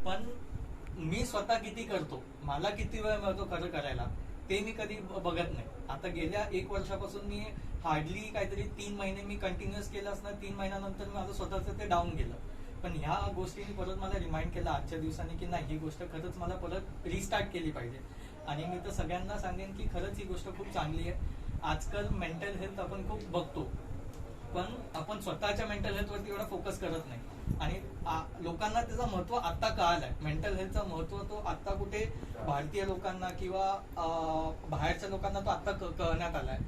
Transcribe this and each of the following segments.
पण मी स्वतः किती करतो, मला किती वेळ मिळतो खरं करायला, ते मी कधी बघत नाही. आता गेल्या 1 वर्षापासून मी हार्डली काहीतरी 3 महिने मी कंटिन्युअस केलं असणार. 3 महिन्यानंतर माझं स्वतःचं ते डाऊन गेलं. पण ह्या गोष्टीने परत मला रिमाइंड केलं आजच्या दिवसांनी की नाही, ही गोष्ट खरंच मला परत रिस्टार्ट केली पाहिजे. आणि मी तर सगळ्यांना सांगेन की खरंच ही गोष्ट खूप चांगली आहे. आजकाल मेंटल हेल्थ आपण खूप बघतो, पण आपण स्वतःच्या मेंटल हेल्थवरती एवढा फोकस करत नाही. आणि लोकांना त्याचं महत्व आता कळालंय. मेंटल हेल्थचं महत्व तो आता कुठे भारतीय लोकांना किंवा बाहेरच्या लोकांना तो आता कळण्यात आलाय.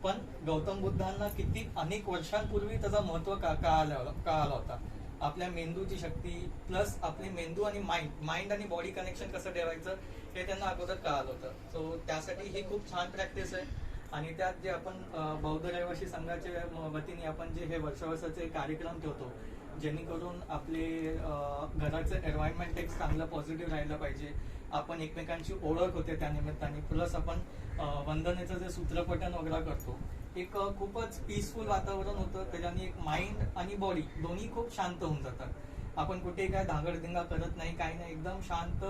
पण गौतम बुद्धांना किती अनेक वर्षांपूर्वी त्याचं महत्व कळाला होता. आपल्या मेंदूची शक्ती प्लस आपली मेंदू आणि माइंड आणि बॉडी कनेक्शन कसं ठेवायचं हे त्यांना अगोदर कळालं होतं. सो त्यासाठी ही खूप छान प्रॅक्टिस आहे. आणि त्यात जे आपण बौद्ध रहिवासी संघाच्या वतीने आपण जे हे वर्षावर्षाचे कार्यक्रम ठेवतो, जेणेकरून आपले घराचं एन्व्हायरमेंट एक चांगलं पॉझिटिव्ह राहिलं पाहिजे. आपण एकमेकांची ओळख होते त्या निमित्ताने. प्लस आपण वंदनेचं जे सूत्रपठण वगैरे करतो, एक खूपच पीसफुल वातावरण होतं. त्याच्याने एक माइंड आणि बॉडी दोन्ही खूप शांत होऊन जातात. आपण कुठे काय धांगडधिंगा करत नाही, काही नाही, एकदम शांत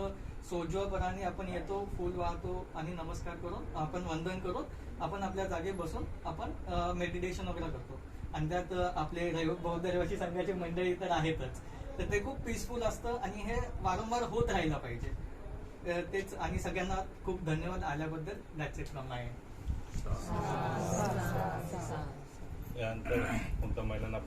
सोज्वळपणाने आपण येतो, फूल वाहतो आणि नमस्कार करून आपण वंदन करून आपण आपल्या जागे बसून आपण मेडिटेशन वगैरे करतो. आणि त्यात आपले बौद्ध रहिवासी संघाचे मंडळी तर आहेतच. तर ते खूप पीसफुल असतं आणि हे वारंवार होत राहिलं पाहिजे. तेच. आणि सगळ्यांना खूप धन्यवाद आल्याबद्दल. That's it from my end. यानंतर कोणत्या महिलांना आपलं